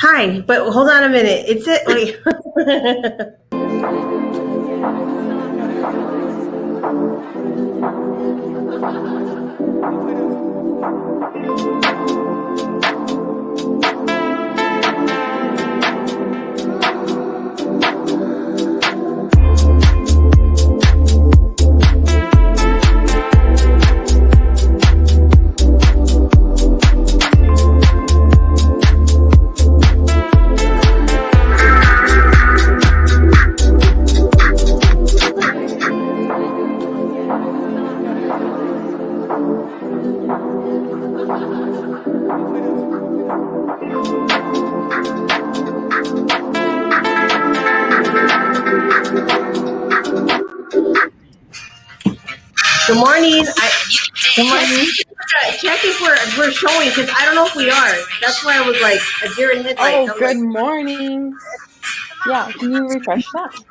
Hi, but hold on a minute. It's it. Wait. Good morning. Good morning. Check if we're showing, because I don't know if we are. That's why I was like a deer in headlights. Oh, good morning. Yeah, can you refresh that?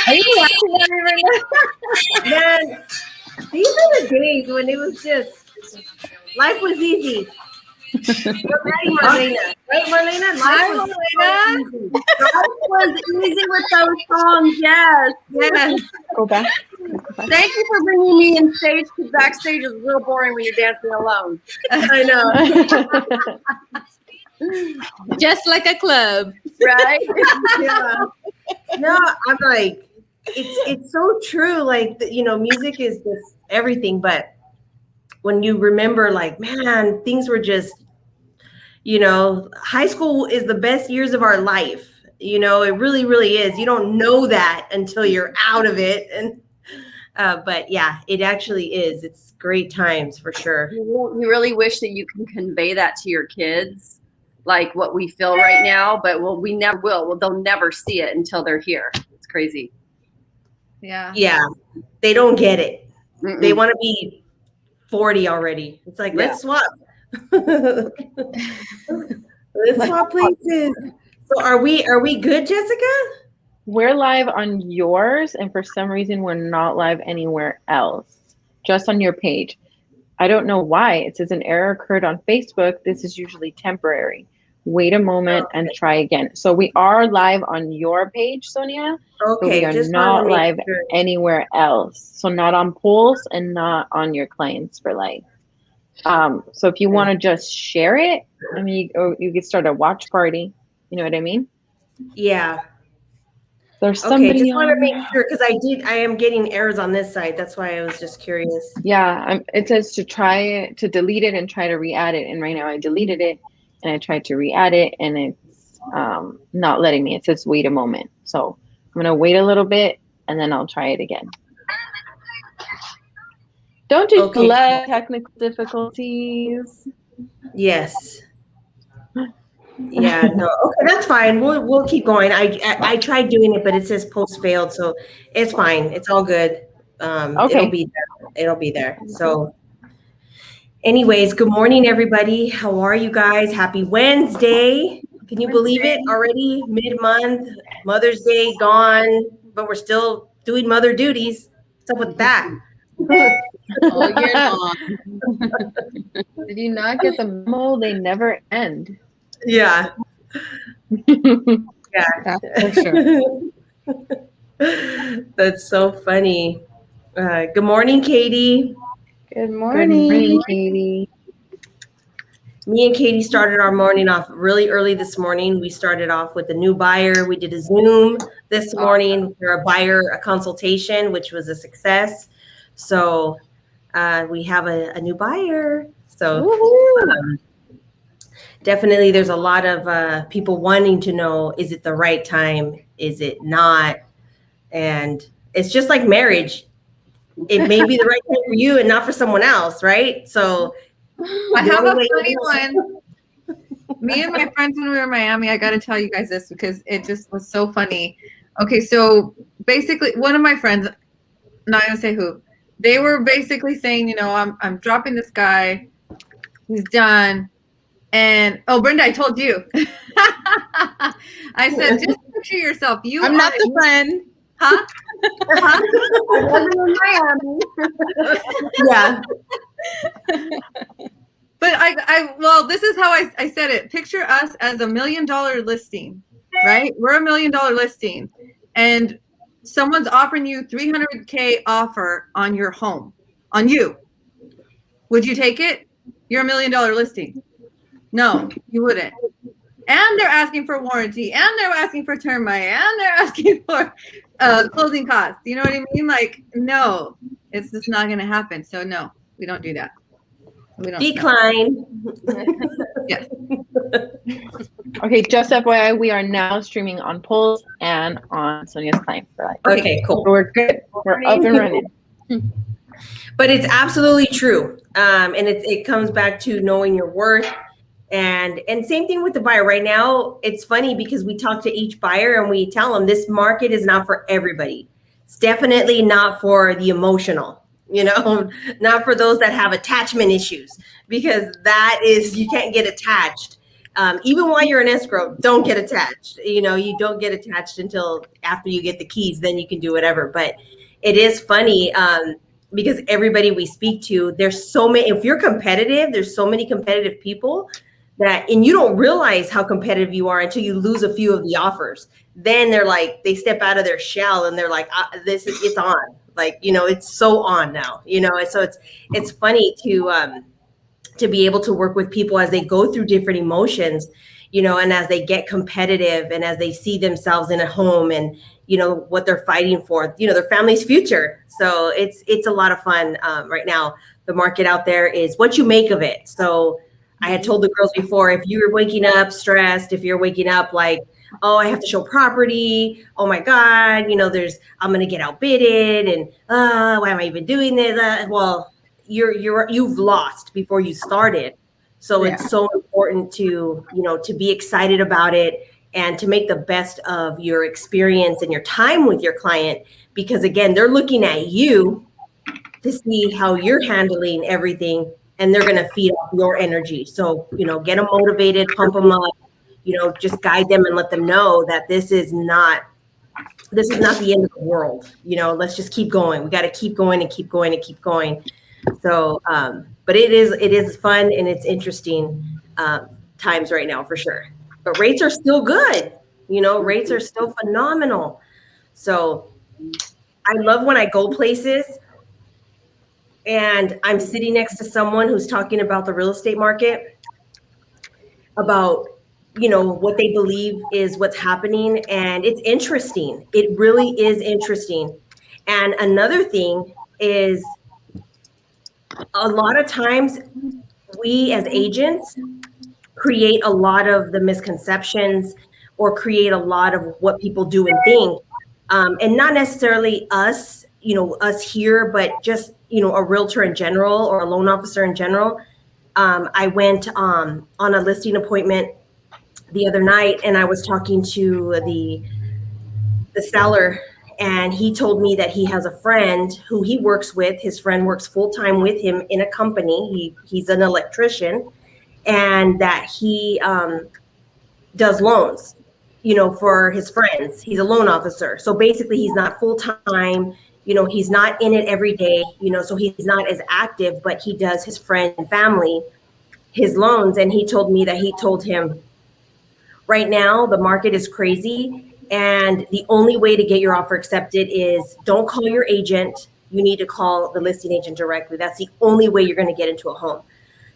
Are you laughing at me right now? Man, these are the days when it was just, life was easy. We're Maddie Marlena. Right, Marlena? Hi, Marlena. Life was easy with those songs, yes. Yes. Go back. Thank you for bringing me in stage, because backstage is real boring when you're dancing alone. I know. Just like a club. Right? Yeah. No, I'm like, it's so true. Like, music is just everything. But when you remember, like, man, things were just, high school is the best years of our life. It really, really is. You don't know that until you're out of it. And but yeah, it actually is. It's great times for sure. You really wish that you can convey that to your kids, like what we feel right now, but we never will. Well, they'll never see it until they're here. It's crazy. Yeah. Yeah. They don't get it. Mm-mm. They want to be 40 already. It's like, let's swap. Let's swap places. So are we good, Jessica? We're live on yours, and for some reason we're not live anywhere else. Just on your page. I don't know why. It says an error occurred on Facebook. This is usually temporary. Wait a moment and try again. So we are live on your page, Sonia. Okay, but we are just not live sure. anywhere else. So not on Pulse and not on your Clients for Life. So if you want to just share it, I mean, you could start a watch party. You know what I mean? Yeah. There's somebody. Okay, just want to make sure, because I am getting errors on this side. That's why I was just curious. Yeah, it says to delete it and try to re-add it. And right now I deleted it and I tried to re-add it and it's not letting me. It says wait a moment. So I'm going to wait a little bit and then I'll try it again. Don't you love technical difficulties? Yes. Yeah, no. Okay, that's fine. We'll keep going. I tried doing it, but it says post failed, so it's fine. It's all good. Okay. It'll be there. So anyways, good morning, everybody. How are you guys? Happy Wednesday. Can you believe it? Already mid-month, Mother's Day gone, but we're still doing mother duties. What's up with that? All year long. Did you not get the memo? They never end. Yeah. Yeah. That's for sure. That's so funny. Good morning, Katie. Good Good morning. morning, Katie. Me and Katie started our morning off really early this morning. We started off with a new buyer. We did a Zoom this morning for a buyer, a consultation, which was a success. So we have a new buyer. So definitely there's a lot of people wanting to know, is it the right time? Is it not? And it's just like marriage. It may be the right time for you and not for someone else, right? So I have a funny one. Me and my friends when we were in Miami, I got to tell you guys this because it just was so funny. Okay, so basically one of my friends, not going to say who, they were basically saying, I'm dropping this guy. He's done. And Brenda, I told you. I said, just picture yourself. I'm not the friend. Huh? I wasn't in Miami. Yeah. But well, this is how I said it. Picture us as $1 million listing, right? We're $1 million listing, and someone's offering you $300K offer on your home, on you. Would you take it? You're $1 million listing. No, you wouldn't. And they're asking for warranty, and they're asking for termite, and they're asking for closing costs. You know what I mean? Like, no, it's just not going to happen. So no, we don't do that. We don't. Decline. Yes. Okay, just FYI, we are now streaming on Pulse and on Sonia's client. Okay, cool. So we're good. We're up and running. But it's absolutely true. And it comes back to knowing your worth. And same thing with the buyer. Right now, it's funny because we talk to each buyer and we tell them this market is not for everybody. It's definitely not for the emotional, not for those that have attachment issues, because that is, you can't get attached. Even while you're in escrow, don't get attached. You don't get attached until after you get the keys, then you can do whatever. But it is funny because everybody we speak to, there's so many, if you're competitive, there's so many competitive people and you don't realize how competitive you are until you lose a few of the offers. Then they're like, they step out of their shell and they're like, it's on. Like, it's so on now, so it's funny to be able to work with people as they go through different emotions, and as they get competitive and as they see themselves in a home and, what they're fighting for, their family's future. So it's a lot of fun right now. The market out there is what you make of it. So I had told the girls before, if you're waking up stressed, if you're waking up like, oh, I have to show property. Oh my God, I'm going to get outbidded. And why am I even doing this? Well, you've lost before you started. So It's so important to be excited about it and to make the best of your experience and your time with your client, because again, they're looking at you to see how you're handling everything, and they're going to feed off your energy. So, get them motivated, pump them up, just guide them and let them know that this is not the end of the world. Let's just keep going. We got to keep going and keep going and keep going. So, but it is fun and it's interesting times right now for sure. But rates are still good. Rates are still phenomenal. So I love when I go places and I'm sitting next to someone who's talking about the real estate market, about, what they believe is what's happening. And it's interesting. It really is interesting. And another thing is, a lot of times we as agents create a lot of the misconceptions or create a lot of what people do and think. And not necessarily us, us here, but just, a realtor in general or a loan officer in general. I went on a listing appointment the other night and I was talking to the seller, and he told me that he has a friend who he works with. His friend works full-time with him in a company. He's an electrician, and that he does loans, for his friends. He's a loan officer. So basically he's not full-time, he's not in it every day, so he's not as active, but he does his friend and family his loans. And he told me that he told him, right now the market is crazy, and the only way to get your offer accepted is don't call your agent. You need to call the listing agent directly. That's the only way you're going to get into a home.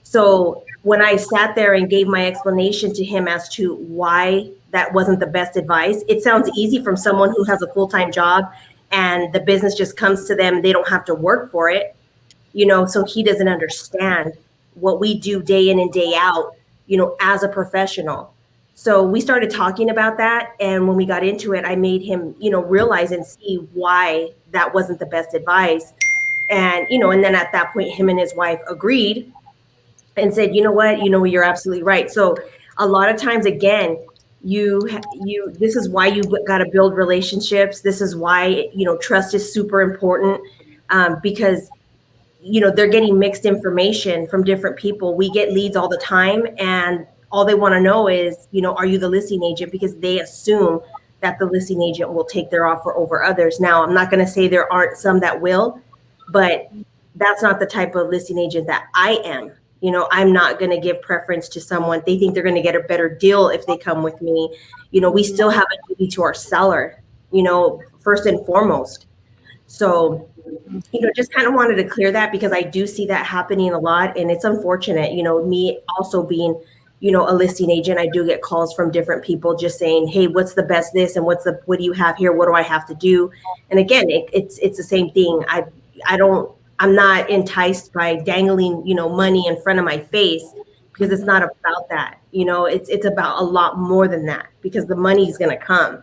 So when I sat there and gave my explanation to him as to why that wasn't the best advice, it sounds easy from someone who has a full-time job and the business just comes to them. They don't have to work for it, so he doesn't understand what we do day in and day out, as a professional. So we started talking about that. And when we got into it, I made him, realize and see why that wasn't the best advice. And, and then at that point, him and his wife agreed and said, you know what, you're absolutely right. So a lot of times, again, this is why you got to build relationships. This is why, trust is super important, because, they're getting mixed information from different people. We get leads all the time, and all they want to know is, are you the listing agent? Because they assume that the listing agent will take their offer over others. Now, I'm not going to say there aren't some that will, but that's not the type of listing agent that I am. You know, I'm not going to give preference to someone. They think they're going to get a better deal if they come with me. You know, we still have a duty to our seller, you know, first and foremost. So, you know, just kind of wanted to clear that because I do see that happening a lot, and it's unfortunate. You know, me also being, you know, a listing agent, I do get calls from different people just saying, hey, what's the best this and what do you have here? What do I have to do? And again, it's the same thing. I'm not enticed by dangling, you know, money in front of my face, because it's not about that. You know, it's about a lot more than that, because the money is going to come,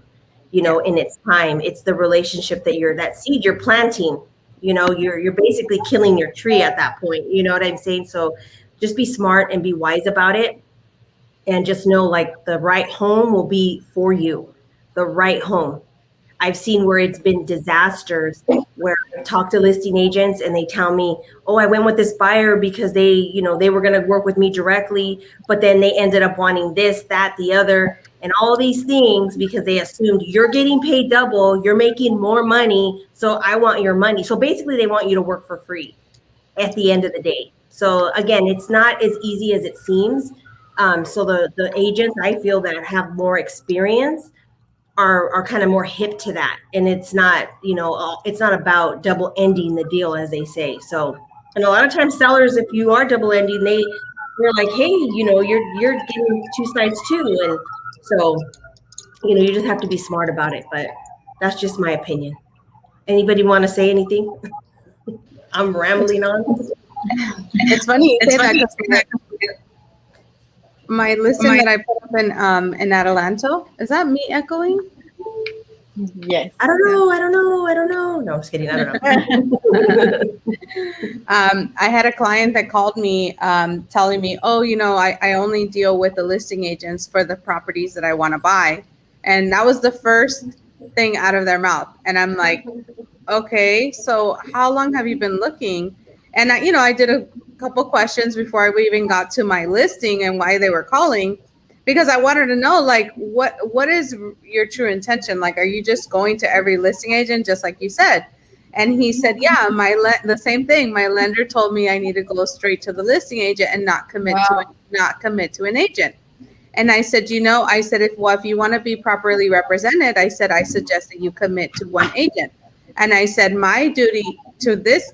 you know, in its time. It's the relationship that seed you're planting. You know, you're basically killing your tree at that point. You know what I'm saying? So just be smart and be wise about it. And just know, like, the right home will be for you, the right home. I've seen where it's been disasters, where I talk to listing agents and they tell me, oh, I went with this buyer because they were going to work with me directly, but then they ended up wanting this, that, the other, and all these things because they assumed you're getting paid double, you're making more money, so I want your money. So basically they want you to work for free at the end of the day. So again, it's not as easy as it seems. So the agents, I feel, that have more experience are kind of more hip to that. And it's not, you know, it's not about double ending the deal, as they say. So, and a lot of times sellers, if you are double ending, they're like, hey, you know, you're getting two sides too. And so, you know, you just have to be smart about it. But that's just my opinion. Anybody want to say anything? I'm rambling on. It's funny you say that, 'cause my listing that I put up in Adelanto, is that me echoing? Yes. I don't know. No, I'm just kidding. I don't know. I had a client that called me telling me, oh, you know, I only deal with the listing agents for the properties that I want to buy. And that was the first thing out of their mouth. And I'm like, okay, so how long have you been looking? And I did a couple questions before we even got to my listing and why they were calling, because I wanted to know, like, what is your true intention? Like, are you just going to every listing agent, just like you said? And he said, yeah, the same thing. My lender told me I need to go straight to the listing agent and not commit to an agent. And I said, if you want to be properly represented, I said, I suggest that you commit to one agent. And I said, my duty to this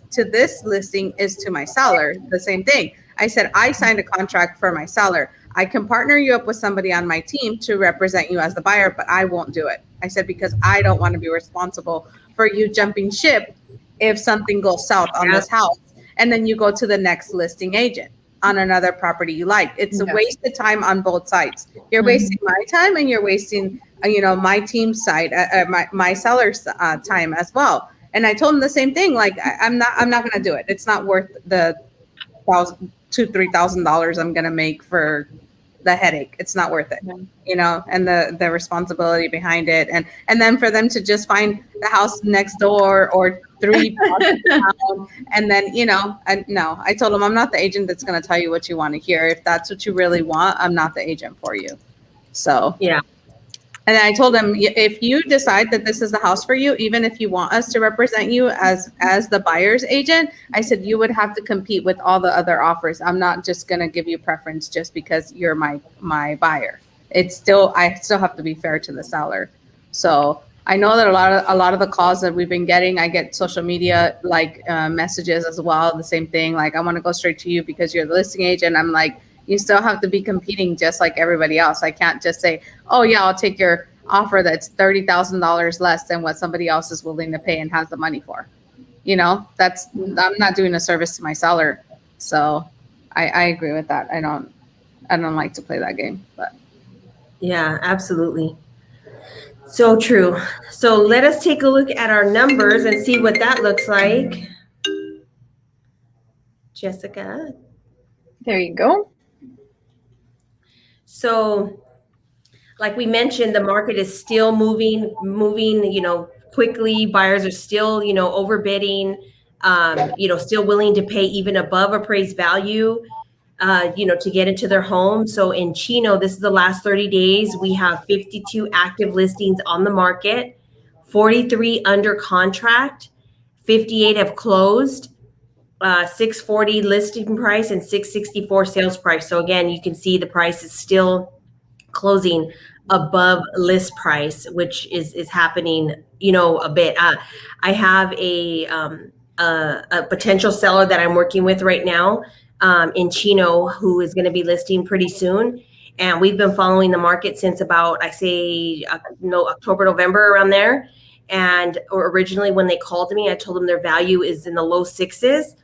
listing is to my seller. The same thing. I said, I signed a contract for my seller. I can partner you up with somebody on my team to represent you as the buyer, but I won't do it. I said, because I don't want to be responsible for you jumping ship if something goes south on this house, and then you go to the next listing agent on another property you like. It's a waste of time on both sides. You're wasting my time, and you're wasting, my team's side, my seller's time as well. And I told him the same thing. Like, I'm not going to do it. It's not worth the $2,000-$3,000 I'm going to make for the headache. It's not worth it, and the responsibility behind it. And then for them to just find the house next door or 3 blocks down, and then, no, I told them, I'm not the agent that's going to tell you what you want to hear. If that's what you really want, I'm not the agent for you. So, yeah. And I told them, if you decide that this is the house for you, even if you want us to represent you as the buyer's agent, I said, you would have to compete with all the other offers. I'm not just going to give you preference just because you're my buyer. I still have to be fair to the seller. So I know that a lot of the calls that we've been getting, I get social media messages as well. The same thing. Like, I want to go straight to you because you're the listing agent. I'm like, you still have to be competing just like everybody else. I can't just say, oh yeah, I'll take your offer that's $30,000 less than what somebody else is willing to pay and has the money for. I'm not doing a service to my seller. So I agree with that. I don't like to play that game, but. Yeah, absolutely. So true. So let us take a look at our numbers and see what that looks like. Jessica. There you go. So, like we mentioned, the market is still moving, quickly. Buyers are still, overbidding, still willing to pay even above appraised value. to get into their home. So in Chino, this is the last 30 days. We have 52 active listings on the market, 43 under contract, 58 have closed, 640 listing price and 664 sales price. So again, you can see the price is still closing above list price, which is happening, a bit. I have a potential seller that I'm working with right now in Chino who is going to be listing pretty soon. And we've been following the market since about, October, November, around there. And originally when they called me, I told them their value is in the low sixes.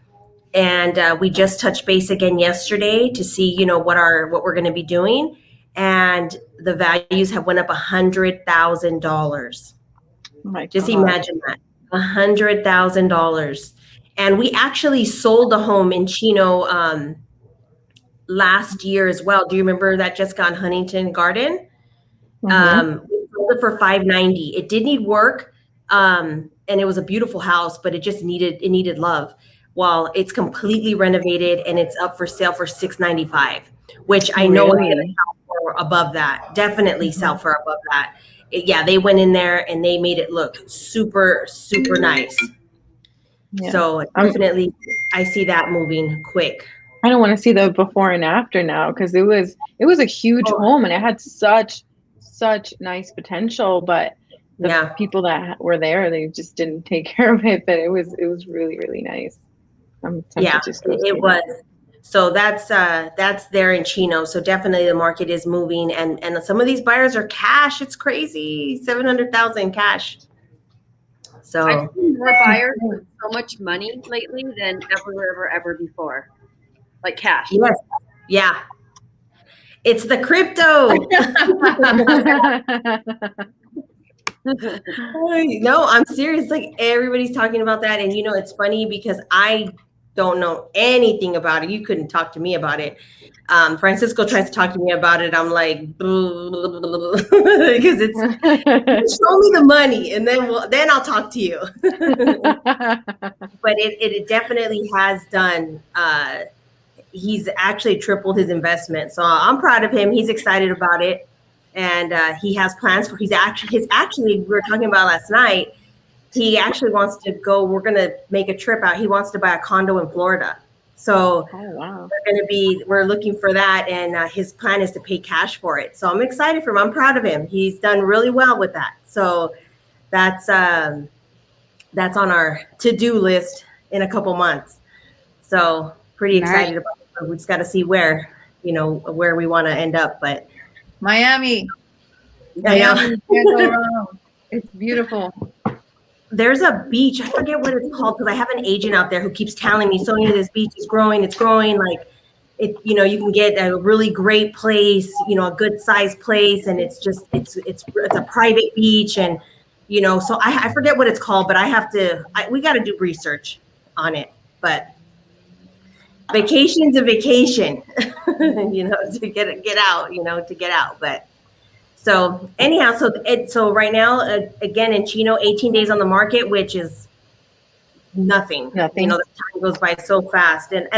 And we just touched base again yesterday to see, what we're going to be doing. And the values have went up $100,000. Oh my Just God. imagine that, $100,000. And we actually sold a home in Chino last year as well. Do you remember that, Jessica, on Huntington Garden? Mhm. We sold it for $590. It did need work, and it was a beautiful house, but it just needed love. Well, it's completely renovated and it's up for sale for $695, which I know is going to sell for above that. Definitely sell for above that. They went in there and they made it look super, super nice. Yeah. So definitely, I see that moving quick. I don't want to see the before and after now, because it was a huge home and it had such nice potential, but the people that were there, they just didn't take care of it. But it was really, really nice. It was. So that's there in Chino. So definitely the market is moving, and some of these buyers are cash. It's crazy, $700,000 cash. So I've seen more buyers with so much money lately than ever before, like cash. Yes, yeah. It's the crypto. No, I'm serious. Like everybody's talking about that, and it's funny because I don't know anything about it. You couldn't talk to me about it. Francisco tries to talk to me about it. I'm like, because it's show me the money, and then I'll talk to you. But it definitely has done. He's actually tripled his investment, so I'm proud of him. He's excited about it, and he has plans for. Actually, we were talking about last night. He actually wants to go. We're going to make a trip out. He wants to buy a condo in Florida. So we're looking for that. And his plan is to pay cash for it. So I'm excited for him. I'm proud of him. He's done really well with that. So that's on our to-do list in a couple months. So pretty excited about it. We just got to see where we want to end up. But Miami. I know. Miami, can't go wrong. It's beautiful. There's a beach. I forget what it's called because I have an agent out there who keeps telling me, Sonia, this beach is growing. It's growing. Like it, you can get a really great place, a good sized place. And it's a private beach. And, so I forget what it's called, but we got to do research on it. But vacation's a vacation, to get out. But so anyhow, so right now, again, in Chino, 18 days on the market, which is nothing. The time goes by so fast. And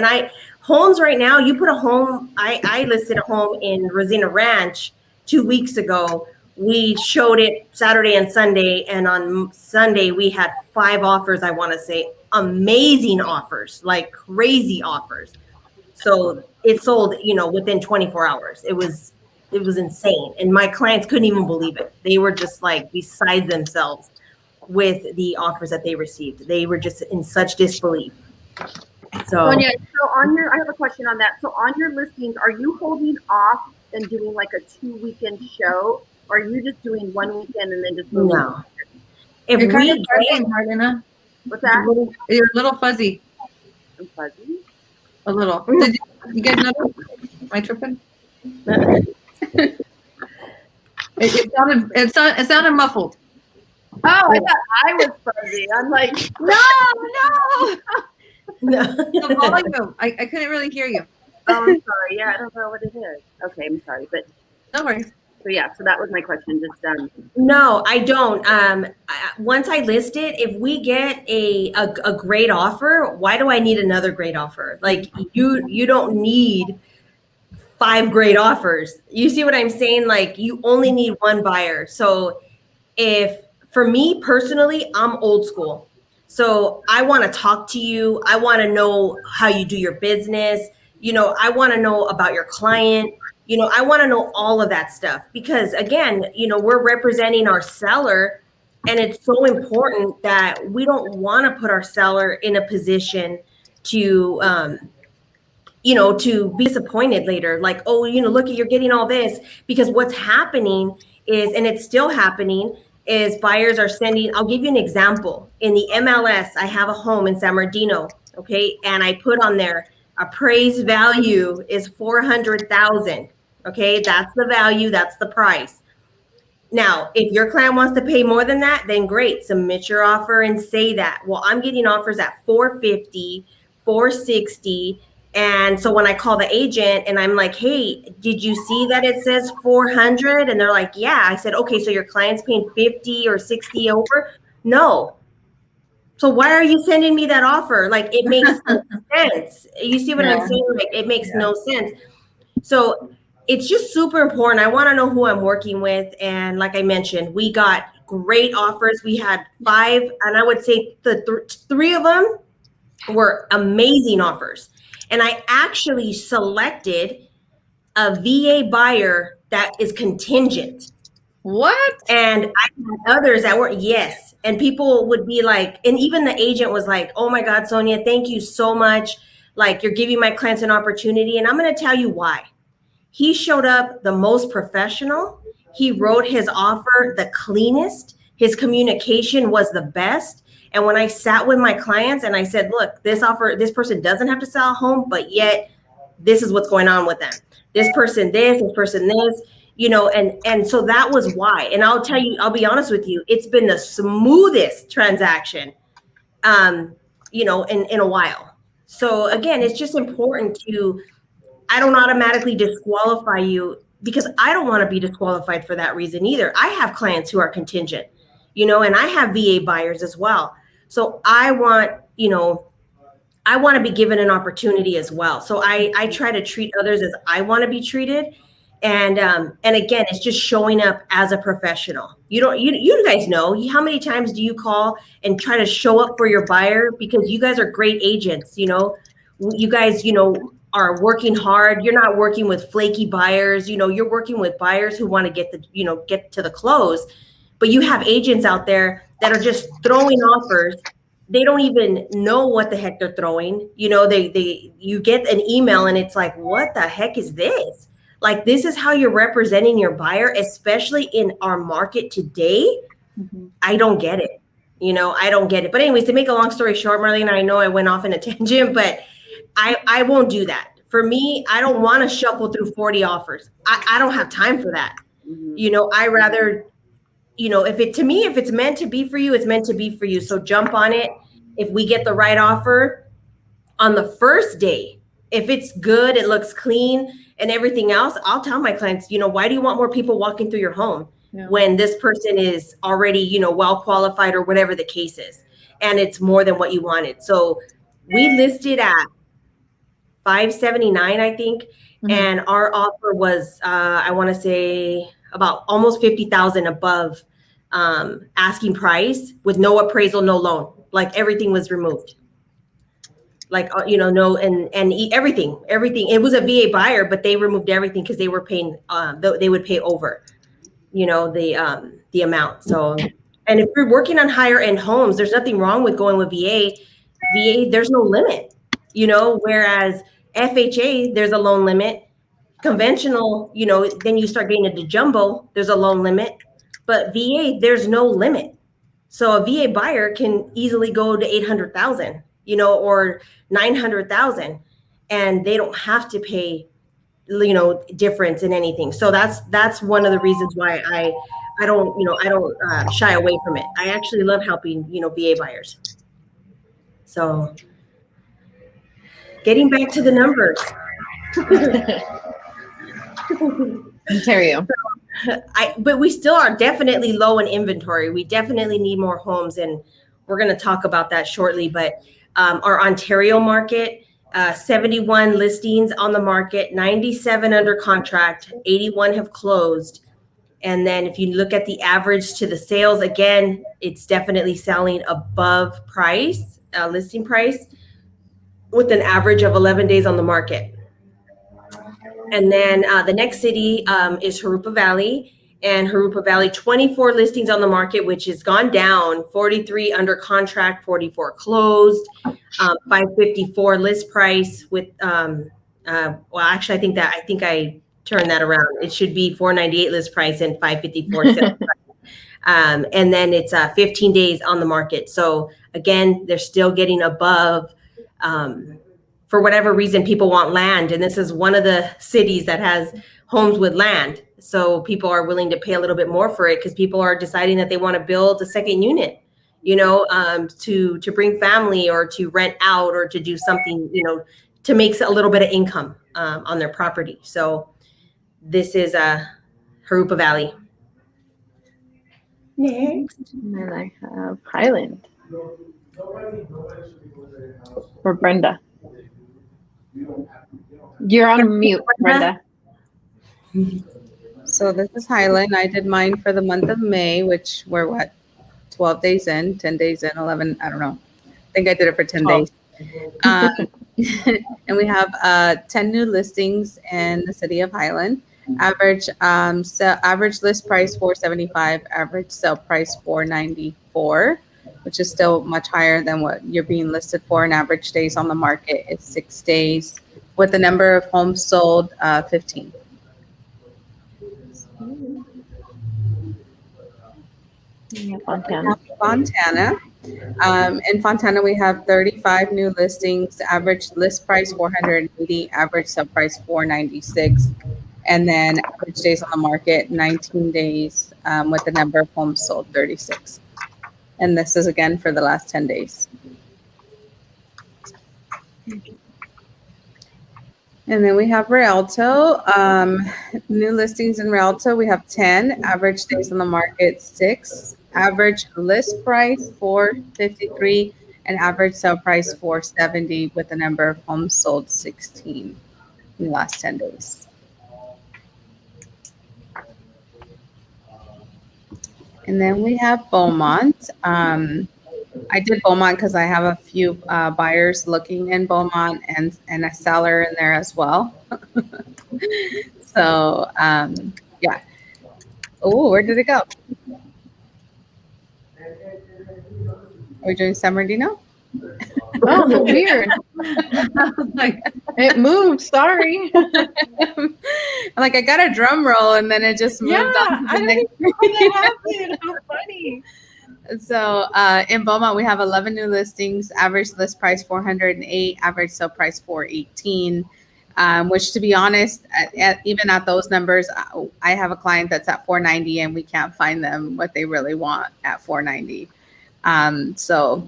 homes right now, you put a home, I listed a home in Rosina Ranch 2 weeks ago. We showed it Saturday and Sunday. And on Sunday, we had 5 offers, I want to say. Amazing offers, like crazy offers. So it sold, within 24 hours. It was insane. And my clients couldn't even believe it. They were just like beside themselves with the offers that they received. They were just in such disbelief. So Sonia, I have a question on that. So on your listings, are you holding off and doing like a 2-weekend show? Or are you just doing 1 weekend and then just moving? No. You're kind of fuzzy, Marlena. What's that? You're a little fuzzy. I'm fuzzy. A little. Did you guys know? Am I tripping? It sounded muffled. Oh, I thought I was fuzzy. I'm like, no. The volume. I couldn't really hear you. Oh, I'm sorry. Yeah, I don't know what it is. Okay, I'm sorry, but No worries. So yeah, so that was my question. Just No, I don't. Once I list it, if we get a great offer, why do I need another great offer? Like you don't need 5 great offers. You see what I'm saying? Like you only need one buyer. So if for me personally, I'm old school. So I want to talk to you. I want to know how you do your business. I want to know about your client. I want to know all of that stuff because again, we're representing our seller and it's so important that we don't want to put our seller in a position to to be disappointed later. Like, oh, look, you're getting all this because what's happening is, and it's still happening, is buyers are sending, I'll give you an example. In the MLS, I have a home in San Bernardino, okay? And I put on there, appraised value is 400,000, okay? That's the value, that's the price. Now, if your client wants to pay more than that, then great, submit your offer and say that. Well, I'm getting offers at 450, 460. And so when I call the agent and I'm like, hey, did you see that it says 400? And they're like, yeah. I said, okay, so your client's paying 50 or 60 over? No. So why are you sending me that offer? Like, it makes no sense. You see what I'm saying? Like, it makes no sense. So it's just super important. I want to know who I'm working with. And like I mentioned, we got great offers. We had 5, and I would say the 3 of them were amazing offers. And I actually selected a VA buyer that is contingent. What? And I had others that were, yes. And people would be like, and even the agent was like, oh my God, Sonia, thank you so much. Like, you're giving my clients an opportunity. And I'm going to tell you why. He showed up the most professional. He wrote his offer the cleanest. His communication was the best. And when I sat with my clients and I said, look, this person doesn't have to sell a home, but yet this is what's going on with them. This person this, and so that was why. And I'll tell you, I'll be honest with you, it's been the smoothest transaction, in a while. So again, it's just important I don't automatically disqualify you because I don't want to be disqualified for that reason either. I have clients who are contingent, and I have VA buyers as well. So I want to be given an opportunity as well. So I try to treat others as I want to be treated. And again, it's just showing up as a professional. You guys know, how many times do you call and try to show up for your buyer because you guys are great agents, you guys, are working hard. You're not working with flaky buyers. You're working with buyers who want to get to the close, but you have agents out there that are just throwing offers. They don't even know what the heck they're throwing. You get an email and it's like, what the heck is this? Like, this is how you're representing your buyer, especially in our market today. Mm-hmm. I don't get it. I don't get it. But anyways, to make a long story short, Marlene, I know I went off in a tangent, but I won't do that. For me, I don't want to shuffle through 40 offers. I don't have time for that. Mm-hmm. I rather, if it's meant to be for you, it's meant to be for you. So jump on it. If we get the right offer on the first day, if it's good, it looks clean and everything else, I'll tell my clients, why do you want more people walking through your home when this person is already, well qualified or whatever the case is, and it's more than what you wanted. So we listed at 579, I think. Mm-hmm. And our offer was, I want to say about almost 50,000 above asking price with no appraisal, no loan. Like, everything was removed. Like, no, and everything. It was a VA buyer, but they removed everything because they were paying, they would pay over, the amount. So, and if you're working on higher end homes, there's nothing wrong with going with VA. There's no limit, whereas FHA, there's a loan limit. Conventional, then you start getting into jumbo, there's a loan limit. But VA, there's no limit. So a VA buyer can easily go to 800,000, or 900,000, and they don't have to pay, difference in anything. So that's one of the reasons why I don't shy away from it. I actually love helping, VA buyers. So getting back to the numbers. Ontario. But we still are definitely low in inventory. We definitely need more homes, and we're going to talk about that shortly. But our Ontario market, 71 listings on the market, 97 under contract, 81 have closed. And then if you look at the average to the sales, again, it's definitely selling above price, listing price, with an average of 11 days on the market. And then the next city is Jurupa Valley. And Jurupa Valley, 24 listings on the market, which has gone down, 43 under contract, 44 closed, 554 list price with, well, actually, I think I turned that around. It should be 498 list price and 554 sales price. And then it's 15 days on the market. So again, they're still getting above, for whatever reason, people want land. And this is one of the cities that has homes with land. So people are willing to pay a little bit more for it because people are deciding that they want to build a second unit, you know, to bring family or to rent out or to do something, you know, to make a little bit of income on their property. So this is Jurupa Valley. Next. And then I have Highland. Or Brenda. You're on mute, Brenda. So this is Highland. I did mine for the month of May, which we're what, 12 days in, 10 days in, 11, I don't know. I think I did it for 10 days. And we have 10 new listings in the city of Highland. Average average list price $475, average sale price $494, which is still much higher than what you're being listed for. An average days on the market is 6 days, with the number of homes sold 15. Yeah, Fontana. Fontana. In Fontana, we have 35 new listings. Average list price $480, average sale price $496, and then average days on the market 19 days, with the number of homes sold 36. And this is again for the last 10 days. And then we have Rialto. New listings in Rialto, we have 10. Average days on the market 6. Average list price $453, and average sale price $470, with the number of homes sold 16 in the last 10 days. And then we have Beaumont. I did Beaumont because I have a few buyers looking in Beaumont and a seller in there as well. So, yeah. Oh, where did it go? Are we doing San Bernardino? Oh, weird. It moved. Sorry. I'm like, I got a drum roll and then it just moved on. I didn't know that happened. How funny. So in Beaumont, we have 11 new listings. Average list price $408, average sale price $418. Which, to be honest, even at those numbers, I have a client that's at $490 and we can't find them what they really want at $490. So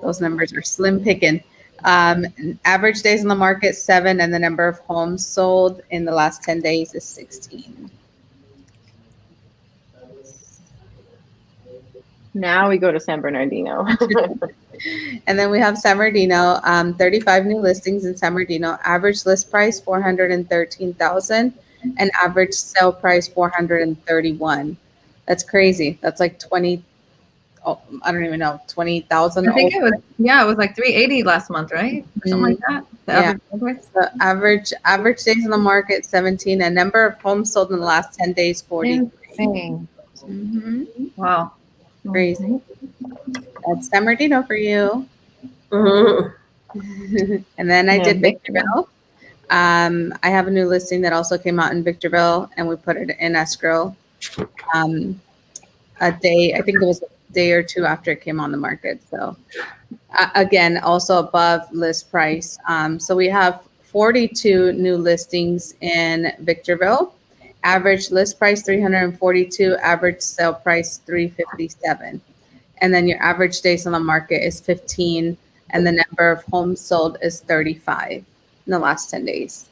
those numbers are slim picking. Average days on the market 7, and the number of homes sold in the last 10 days is 16. Now we go to San Bernardino. And then we have San Bernardino, 35 new listings in San Bernardino. Average list price $413,000, and average sale price $431. That's crazy. That's like 20. Oh, I don't even know, 20,000. I think it was like 380 last month, right? Or something like that. The average days on the market 17, and number of homes sold in the last 10 days 40. Mm-hmm. Wow. Crazy. That's San Bernardino for you. Mm-hmm. And then I did Victorville. I have a new listing that also came out in Victorville, and we put it in escrow. I think it was a day or two after it came on the market. So again, also above list price. So we have 42 new listings in Victorville. Average list price $342, average sale price $357. And then your average days on the market is 15, and the number of homes sold is 35 in the last 10 days.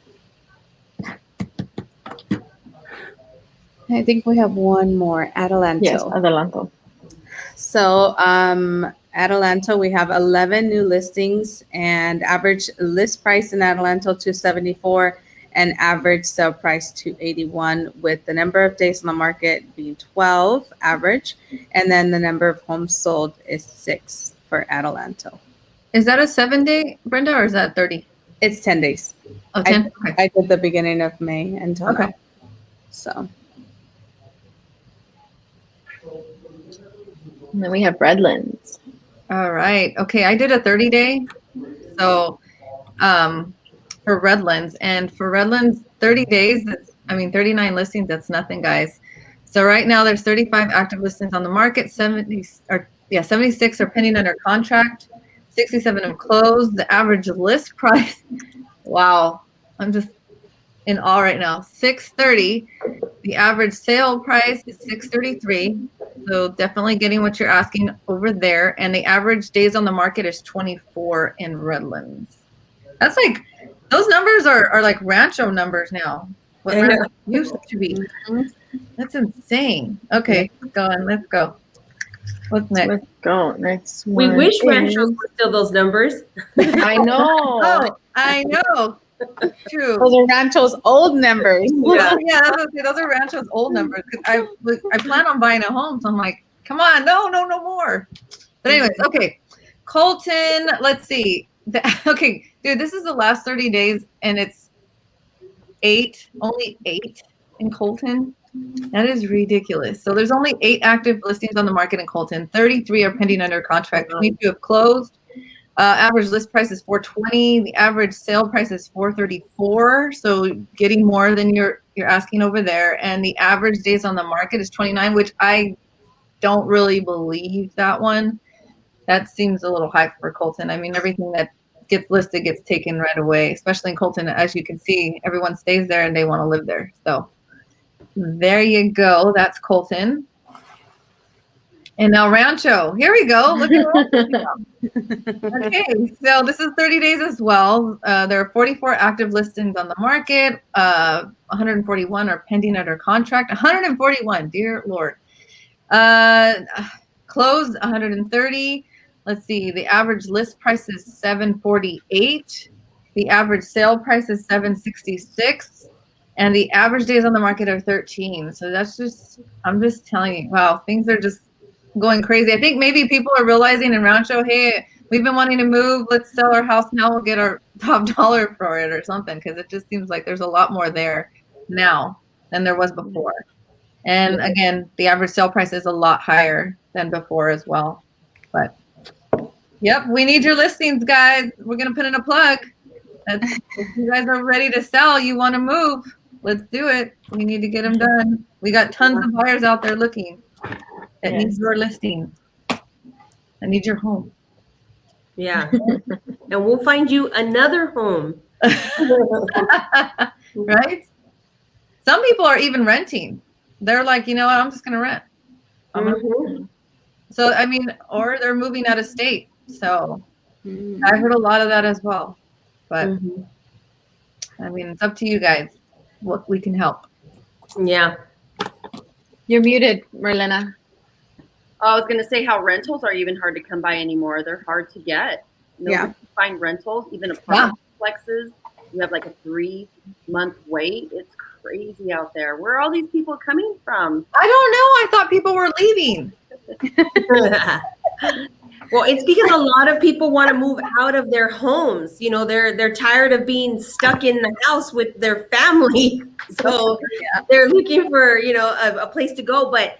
I think we have one more, Adelanto. Yes, adelanto. So, Adelanto, we have 11 new listings and average list price in Adelanto 274 and average sale price 281, with the number of days on the market being 12 average, and then the number of homes sold is 6 for Adelanto. Is that a 7-day, Brenda, or is that 30? It's 10 days. Oh, 10? Okay. I did the beginning of May until Okay. now. So, And then we have Redlands. All right. Okay. I did a 30-day. So, for Redlands, and for Redlands, 30 days, 39 listings, that's nothing, guys. So right now there's 35 active listings on the market, 76 are pending under contract, 67 have closed. The average list price, wow, I'm just in awe right now, 630. The average sale price is 633. So definitely getting what you're asking over there. And the average days on the market is 24 in Redlands. That's like, those numbers are like Rancho numbers now. What Rancho used to be. That's insane. Okay, go on. Let's go. What's next? Let's go. Next We one wish is- Ranchos were still those numbers. I know. Oh, I know. True. those are Rancho's old numbers. Yeah, yeah, I was gonna say, those are Rancho's old numbers. 'Cause I plan on buying a home, so I'm like, come on, no more. But anyways, okay, Colton. Let's see. Okay, dude, this is the last 30 days, and it's only 8 in Colton. That is ridiculous. So there's only 8 active listings on the market in Colton. 33 are pending under contract. 22 have closed. Average list price is $420. The average sale price is $434. So getting more than you're asking over there. And the average days on the market is 29, which I don't really believe that one. That seems a little high for Colton. I mean, everything that gets listed gets taken right away, especially in Colton. As you can see, everyone stays there and they want to live there. So there you go. That's Colton. And now Rancho. Here we go. Look at Okay, so this is 30 days as well. There are 44 active listings on the market. 141 are pending under contract. 141, dear Lord. Closed 130. Let's see. The average list price is $748. The average sale price is $766. And the average days on the market are 13. So that's just, I'm just telling you, wow, things are just going crazy. I think maybe people are realizing in Rancho, hey, we've been wanting to move. Let's sell our house now. We'll get our top dollar for it or something, because it just seems like there's a lot more there now than there was before. And again, the average sale price is a lot higher than before as well. But yep, we need your listings, guys. We're going to put in a plug. If you guys are ready to sell, you want to move, let's do it. We need to get them done. We got tons of buyers out there looking that needs your listing. I need your home. Yeah. And we'll find you another home. Right? Some people are even renting. They're like, you know what, I'm just going to rent. Mhm. So, I mean, or they're moving out of state. So I've heard a lot of that as well. But Mhm. I mean, it's up to you guys what we can help. Yeah. You're muted, Marlena. I was going to say how rentals are even hard to come by anymore. They're hard to get. Nobody can find rentals, even apartment complexes. You have like a 3-month wait. It's crazy out there. Where are all these people coming from? I don't know. I thought people were leaving. Well, it's because a lot of people want to move out of their homes. You know, they're tired of being stuck in the house with their family. So they're looking for, you know, a place to go. But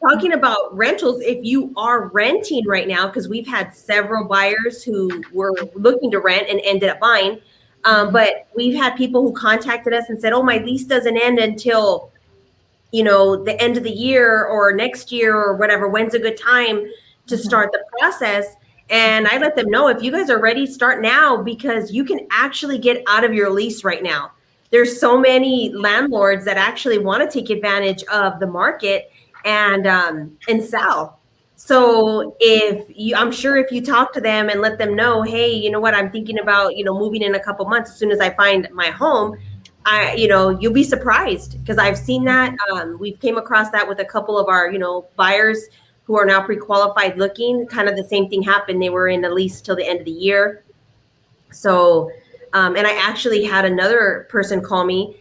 talking about rentals, if you are renting right now, because we've had several buyers who were looking to rent and ended up buying. But we've had people who contacted us and said, oh, my lease doesn't end until, you know, the end of the year or next year or whatever. When's a good time to start the process? And I let them know, if you guys are ready, start now, because you can actually get out of your lease right now. There's so many landlords that actually want to take advantage of the market and sell. So I'm sure if you talk to them and let them know, hey, you know what, I'm thinking about, you know, moving in a couple months as soon as I find my home, you'll be surprised because I've seen that. We've came across that with a couple of our, buyers who are now pre-qualified looking. Kind of the same thing happened. They were in a lease till the end of the year. So, and I actually had another person call me.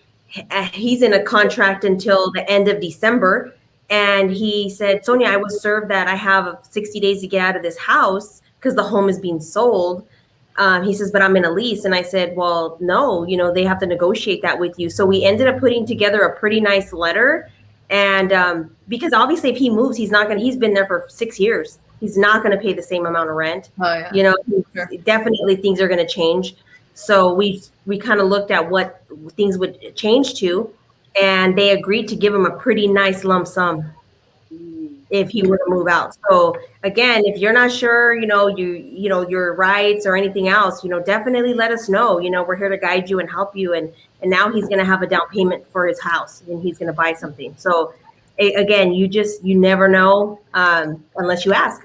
He's in a contract until the end of December. And he said, Sonia, I was served that I have 60 days to get out of this house because the home is being sold. He says, but I'm in a lease. And I said, well, no, they have to negotiate that with you. So we ended up putting together a pretty nice letter. And because obviously if he moves, he's been there for 6 years. He's not going to pay the same amount of rent. Oh, yeah. Sure. Definitely things are going to change. So we kind of looked at what things would change to, and they agreed to give him a pretty nice lump sum if he were to move out. So again, if you're not sure, your rights or anything else, definitely let us know. We're here to guide you and help you. And now he's going to have a down payment for his house and he's going to buy something. So again, you never know unless you ask.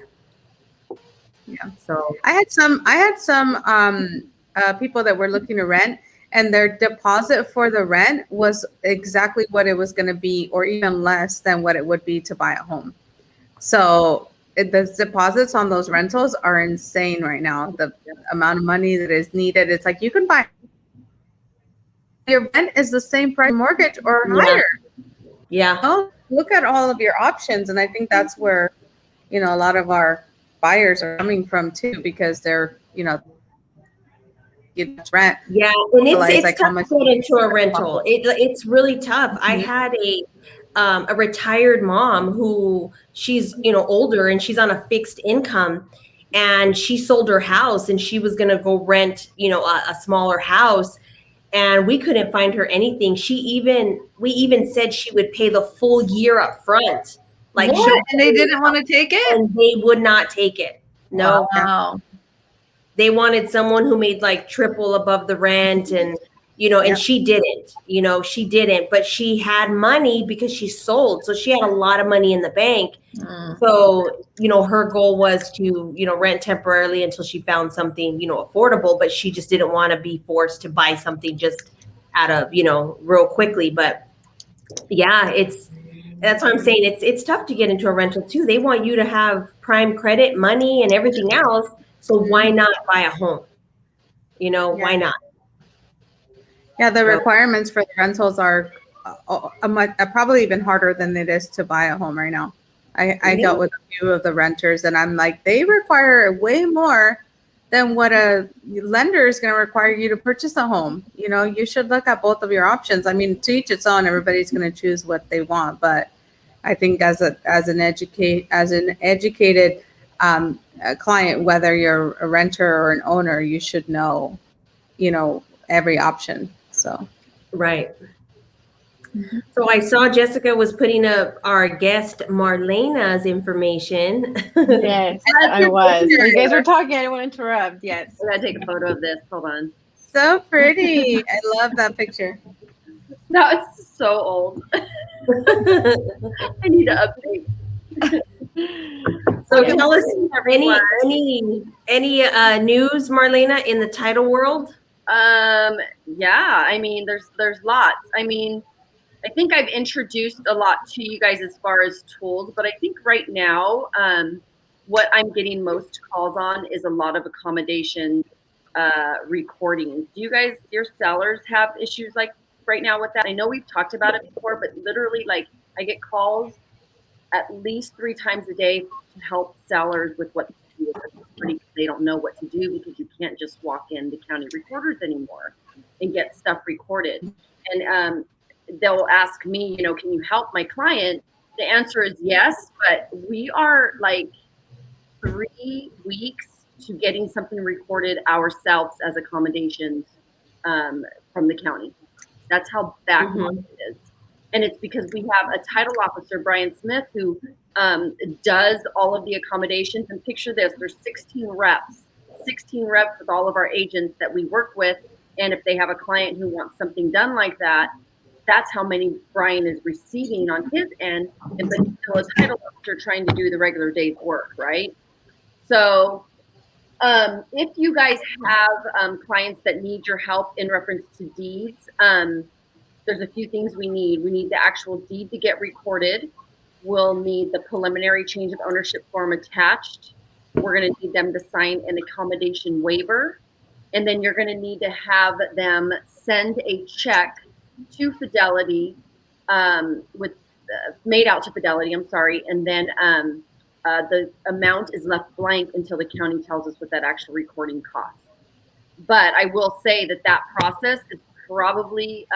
Yeah. So I had some people that were looking to rent, and their deposit for the rent was exactly what it was going to be, or even less than what it would be to buy a home. So the deposits on those rentals are insane right now. The amount of money that is needed, it's like you can buy your rent is the same price mortgage or higher. Yeah. Oh, look at all of your options, and I think that's where a lot of our buyers are coming from too, because they're rent. Yeah, and it's like tough to get into a rental. It's really tough. I had a retired mom who she's older and she's on a fixed income, and she sold her house and she was gonna go rent a smaller house, and we couldn't find her anything. We even said she would pay the full year up front. Like what? And they didn't want to take it? And they would not take it. No. Wow. They wanted someone who made like triple above the rent, and and she didn't, but she had money because she sold. So she had a lot of money in the bank. So, her goal was to, rent temporarily until she found something, affordable, but she just didn't want to be forced to buy something just out of, real quickly. But yeah, that's what I'm saying. It's tough to get into a rental too. They want you to have prime credit, money, and everything else. So why not buy a home? Why not? Yeah, the requirements for the rentals are probably even harder than it is to buy a home right now. I dealt with a few of the renters, and I'm like, they require way more than what a lender is going to require you to purchase a home. You should look at both of your options. I mean, to each its own. Everybody's going to choose what they want, but I think as an educated client, whether you're a renter or an owner, you should know, every option. So right. So I saw Jessica was putting up our guest Marlena's information. Yes, I was. When you guys were talking, I didn't want to interrupt. Yes. I gotta take a photo of this. Hold on. So pretty. I love that picture. No, it's so old. I need to update. So tell us, any news, Marlena, in the title world? Yeah, I mean, there's lots. I mean, I think I've introduced a lot to you guys as far as tools, but I think right now, what I'm getting most calls on is a lot of accommodation recordings. Do you guys, your sellers, have issues like right now with that? I know we've talked about it before, but literally, like, I get calls at least 3 times a day to help sellers with what to do. They don't know what to do because you can't just walk in the county recorders anymore and get stuff recorded. And they'll ask me, can you help my client? The answer is yes, but we are like 3 weeks to getting something recorded ourselves as accommodations from the county. That's how backlogged it is. And it's because we have a title officer, Brian Smith, who does all of the accommodations. And picture this, there's 16 reps with all of our agents that we work with. And if they have a client who wants something done like that, that's how many Brian is receiving on his end. And but he's still a title officer trying to do the regular day's work, right? So if you guys have clients that need your help in reference to deeds, there's a few things we need. We need the actual deed to get recorded. We'll need the preliminary change of ownership form attached. We're going to need them to sign an accommodation waiver. And then you're going to need to have them send a check to Fidelity, made out to Fidelity, I'm sorry. And then the amount is left blank until the county tells us what that actual recording costs. But I will say that process is probably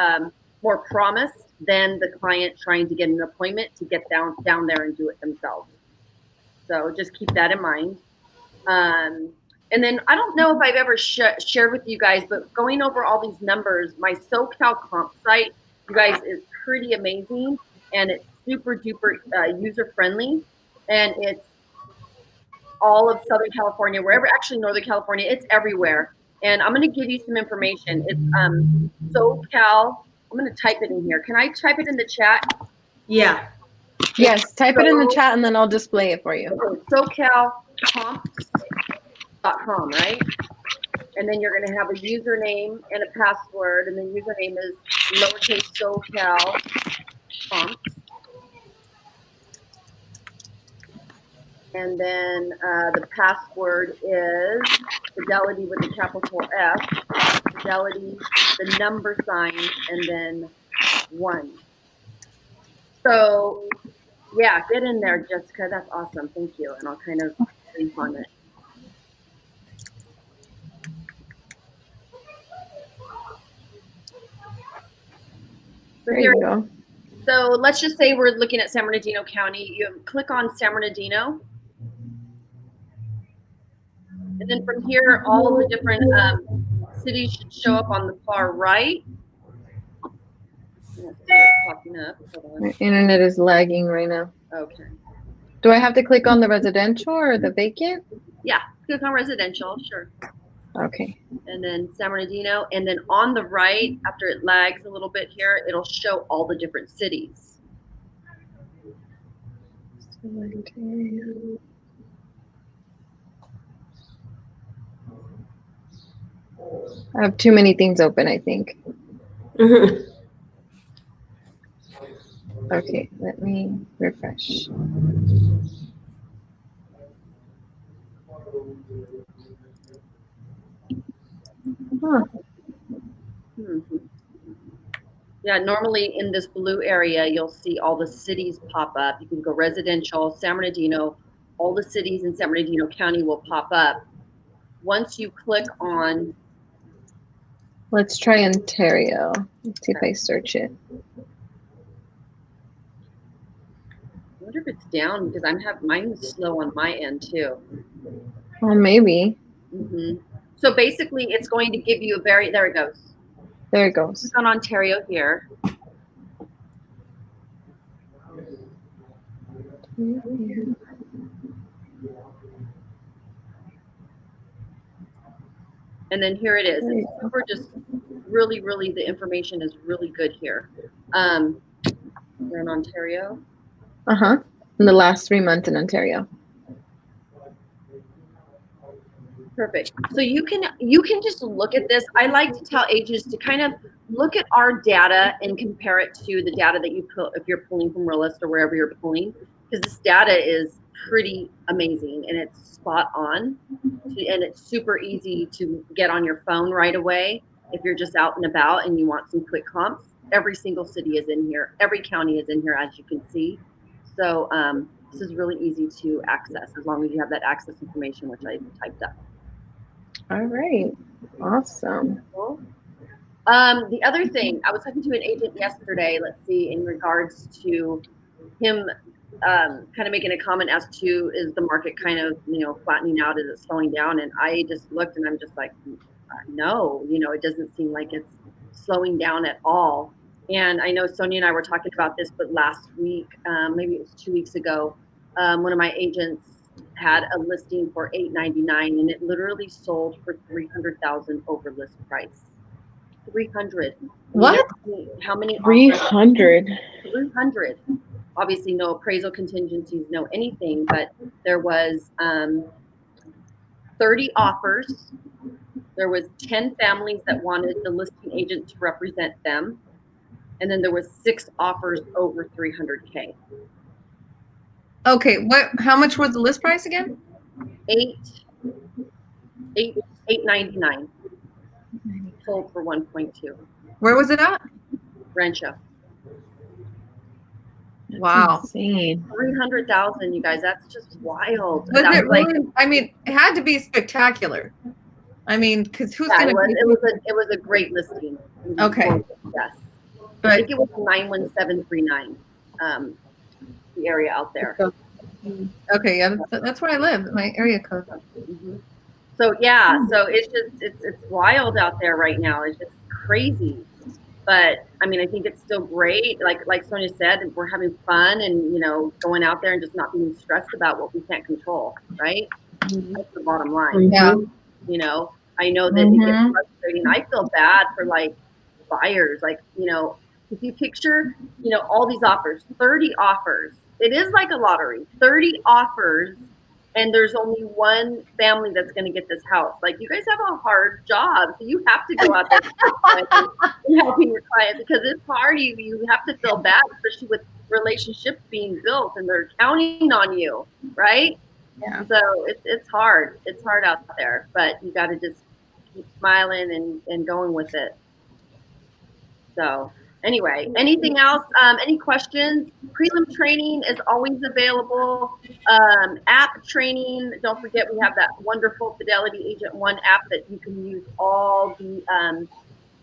more promised than the client trying to get an appointment to get down there and do it themselves. So just keep that in mind. And then I don't know if I've ever shared with you guys, but going over all these numbers, my SoCal comp site, you guys, is pretty amazing, and it's super duper user friendly, and it's all of Southern California, wherever, actually Northern California, it's everywhere. And I'm going to give you some information. It's SoCal. I'm going to type it in here. Can I type it in the chat? Yeah. Yes, type it in the chat and then I'll display it for you. Okay, SoCalComps.com, right? And then you're going to have a username and a password, and the username is lowercase SoCalComps. And then the password is Fidelity with a capital F, Fidelity, the number sign, and then 1. So, yeah, get in there, Jessica. That's awesome. Thank you. And I'll kind of brief on it. There you go. So let's just say we're looking at San Bernardino County. You click on San Bernardino. And then from here, all of the different cities should show up on the far right. Popping up. My internet is lagging right now. Okay. Do I have to click on the residential or the vacant? Yeah, click on residential, sure. Okay. And then San Bernardino. And then on the right, after it lags a little bit here, it'll show all the different cities. I have too many things open, I think. Mhm. Okay, let me refresh. Huh. Yeah, normally in this blue area, you'll see all the cities pop up. You can go residential, San Bernardino, all the cities in San Bernardino County will pop up. Once you click on, Let's try Ontario. Let's see if I search it. I wonder if it's down because mine's slow on my end too. Oh, maybe. So basically it's going to give you there it goes. There it goes. Click on Ontario here. And then here it is. It's super just really, the information is really good here. We're in Ontario. Uh-huh. In the last 3 months in Ontario. Perfect. So you can just look at this. I like to tell agents to kind of look at our data and compare it to the data that you pull if you're pulling from Realist or wherever you're pulling, because this data is pretty amazing and it's spot on, and it's super easy to get on your phone right away if you're just out and about and you want some quick comps. Every single city is in here. Every county is in here, as you can see. So this is really easy to access as long as you have that access information, which I typed up. All right. Awesome. The other thing, I was talking to an agent yesterday, let's see, in regards to him kind of making a comment as to, is the market kind of, flattening out? Is it slowing down? And I just looked and I'm just like, no, it doesn't seem like it's slowing down at all. And I know Sonia and I were talking about this, but last week, maybe it was 2 weeks ago, one of my agents had a listing for $899 and it literally sold for $300,000 over list price. 300. What? How many? 300. 300. Obviously, no appraisal contingencies, no anything, but there was 30 offers. There was 10 families that wanted the listing agent to represent them. and then there was 6 offers over 300K. Okay, how much was the list price again? 899 sold for 1.2. Where was it at? Rancho. Wow. Insane. 300,000, you guys. That's just wild. Was That's it really? I mean, it had to be spectacular. I mean, because who's yeah, going to? it was a great listing. Okay. Yes. I But think it was 91739. The area out there. okay, yeah, that's where I live. My area code. Mhm. So yeah, so it's just it's wild out there right now. It's just crazy. But I mean, I think it's still great. Like Sonia said, we're having fun and going out there and just not being stressed about what we can't control, right? That's the bottom line. Yeah. I know that it gets frustrating. I feel bad for like buyers. Like, if you picture, all these offers, 30 offers. It is like a lottery. 30 offers, and there's only one family that's going to get this house. Like, you guys have a hard job, so you have to go out there and helping your client because it's hard. You have to feel bad, especially with relationships being built and they're counting on you, right? Yeah. So it's hard. It's hard out there, but you got to just keep smiling and going with it. So anyway, anything else? Any questions? Prelim training is always available. App training. Don't forget, we have that wonderful Fidelity Agent One app that you can use all the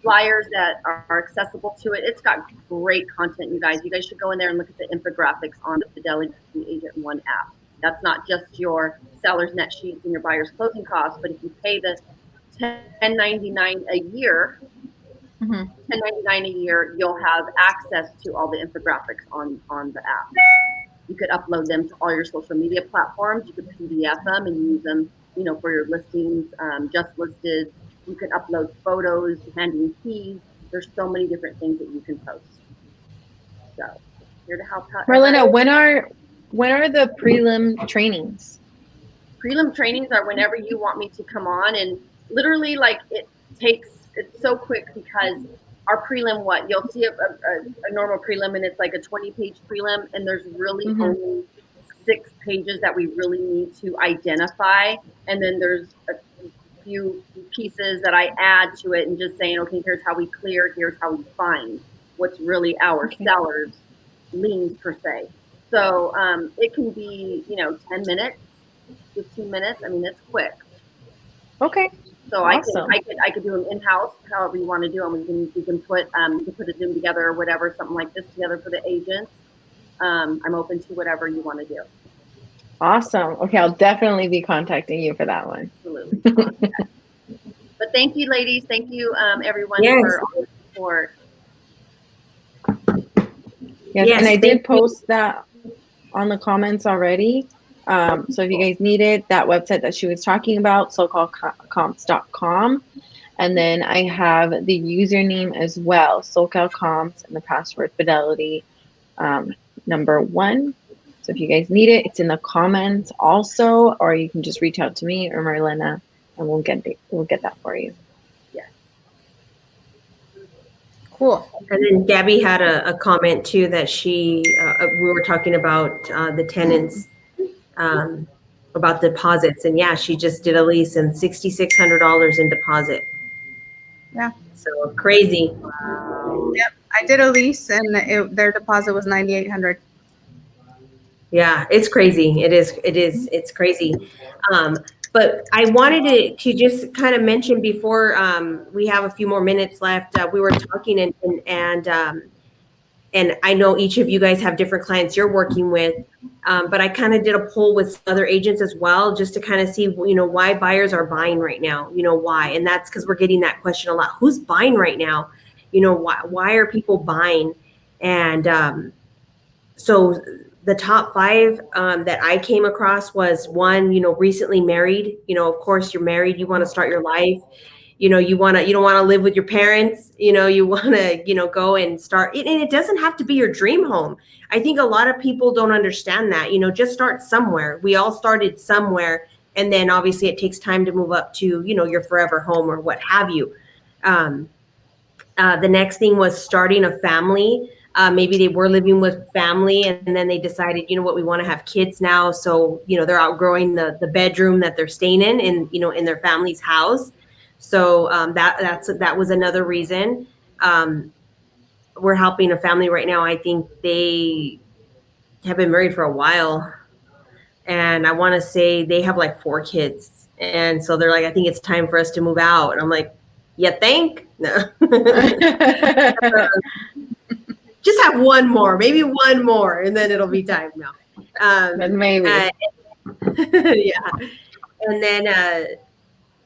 flyers that are accessible to it. It's got great content, you guys. You guys should go in there and look at the infographics on the Fidelity Agent One app. That's not just your seller's net sheets and your buyer's closing costs, but if you pay the $10.99 a year, $10.99 a year, you'll have access to all the infographics on the app. You could upload them to all your social media platforms. You could PDF them and use them, for your listings, just listed. You can upload photos, handing keys. There's so many different things that you can post. So here to help out. Marlena, when are the prelim trainings? Prelim trainings are whenever you want me to come on, and literally it's so quick because our prelim, you'll see a normal prelim and it's like a 20-page prelim, and there's really only 6 pages that we really need to identify, and then there's a few pieces that I add to it and just saying, okay, here's how we clear, here's how we find what's really our sellers' liens per se. So it can be 10 minutes, 15 minutes. I mean, it's quick. Okay. So awesome. I could do them in-house, however you want to do them. We can put a Zoom together or whatever, something like this together for the agents. I'm open to whatever you want to do. Awesome. Okay, I'll definitely be contacting you for that one. Absolutely. But thank you, ladies. Thank you, everyone, for all the support. Yes, and I did post that on the comments already. So if you guys need it, that website that she was talking about, SoCalComps.com. And then I have the username as well, SoCalComps, and the password Fidelity #1. So if you guys need it, it's in the comments also, or you can just reach out to me or Marlena, and we'll get that for you. Yeah. Cool. And then Gabby had a comment too that we were talking about the tenants, about deposits, and yeah, she just did a lease and $6,600 in deposit. Yeah. So crazy. Yep. I did a lease and their deposit was $9,800. Yeah, it's crazy. It's crazy. But I wanted to just kind of mention before we have a few more minutes left. We were talking and I know each of you guys have different clients you're working with, but I kind of did a poll with other agents as well, just to kind of see, why buyers are buying right now, why, and that's because we're getting that question a lot. Who's buying right now? Why are people buying? And so the top 5 that I came across was 1, recently married. Of course, you're married, you want to start your life. You don't want to live with your parents. You want to, go and start. And it doesn't have to be your dream home. I think a lot of people don't understand that. Just start somewhere. We all started somewhere, and then obviously it takes time to move up to, your forever home or what have you. The next thing was starting a family. Maybe they were living with family and then they decided, you know what, we want to have kids now. So, you know, they're outgrowing the bedroom that they're staying in, you know, in their family's house. So that was another reason. We're helping a family right now. I think they have been married for a while. And I want to say they have like 4 kids. And so they're like, I think it's time for us to move out. And I'm like, you think? No. Just have one more, maybe one more, and then it'll be time now. Maybe. Yeah. And then,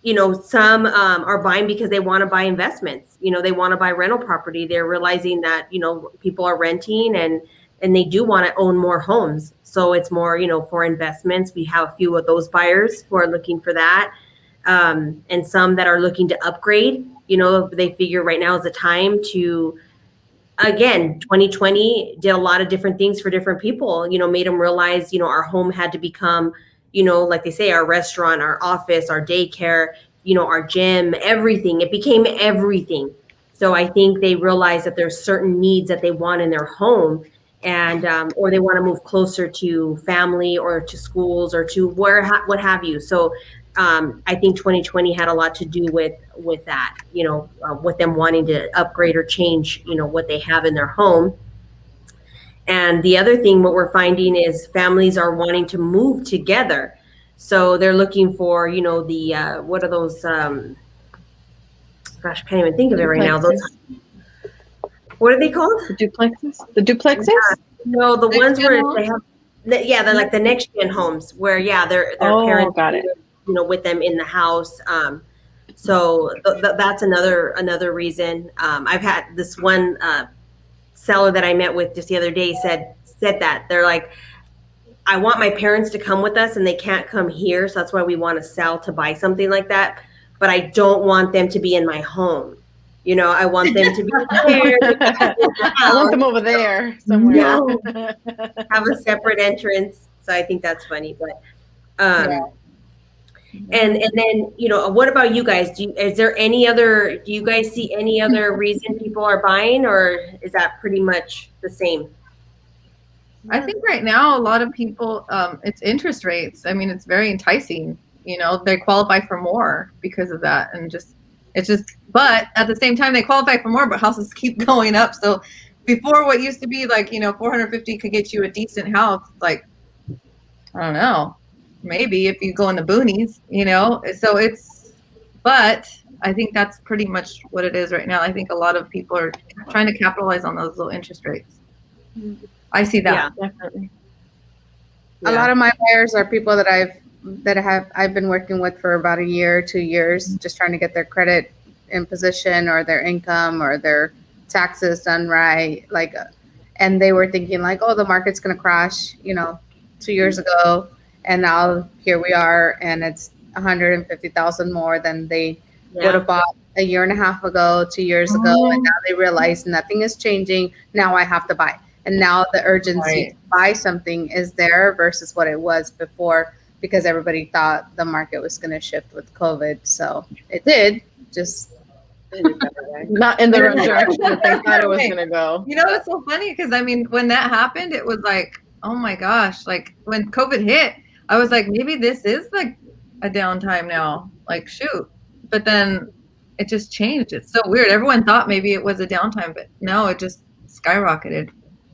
you know, some are buying because they want to buy investments. You know, they want to buy rental property. They're realizing that, you know, people are renting and they do want to own more homes. So it's more, you know, for investments. We have a few of those buyers who are looking for that. And some that are looking to upgrade. You know, they figure right now is the time to, again, 2020 did a lot of different things for different people, you know, made them realize, you know, our home had to become, you know, like they say, our restaurant, our office, our daycare, you know, our gym, everything. It became everything. So I think they realized that there's certain needs that they want in their home, and or they want to move closer to family or to schools or to what have you. So I think 2020 had a lot to do with that, you know, with them wanting to upgrade or change, you know, what they have in their home. And the other thing, what we're finding is families are wanting to move together. So they're looking for, you know, the, what are those, gosh, I can't even think of it right now. Those, what are they called? The duplexes? The duplexes? No, the ones where homes? they have, they're like the next gen homes where, their parents, got it. you know, with them in the house. So that's another reason. I've had this one seller that I met with just the other day said that they're like, I want my parents to come with us and they can't come here. So that's why we want to sell to buy something like that. But I don't want them to be in my home. You know, I want them to be there. I want them over there somewhere. No. Have a separate entrance. So I think that's funny. But and then, you know, what about you guys? Do you guys see any other reason people are buying, or is that pretty much the same? I think right now a lot of people, it's interest rates. I mean, it's very enticing. You know, they qualify for more because of that, and but at the same time they qualify for more, but houses keep going up. So before, what used to be like, you know, 450 could get you a decent house. Like, I don't know, maybe if you go in the boonies, you know. So but I think that's pretty much what it is right now. I think a lot of people are trying to capitalize on those low interest rates. I see that. Yeah, definitely. A lot of my buyers are people that I've been working with for about a year, 2 years, just trying to get their credit in position or their income or their taxes done right. Like, and they were thinking like, oh, the market's going to crash, you know, 2 years ago. And now here we are, and it's 150,000 more than they would have bought a year and a half ago, 2 years ago. And now they realize nothing is changing. Now I have to buy. And now the urgency to buy something is there versus what it was before, because everybody thought the market was going to shift with COVID. So it did, just not in the right direction that they thought it was going to go. You know, it's so funny because, I mean, when that happened, it was like, oh my gosh, like when COVID hit, I was like, maybe this is like a downtime now, like shoot. But then it just changed. It's so weird. Everyone thought maybe it was a downtime, but no, it just skyrocketed.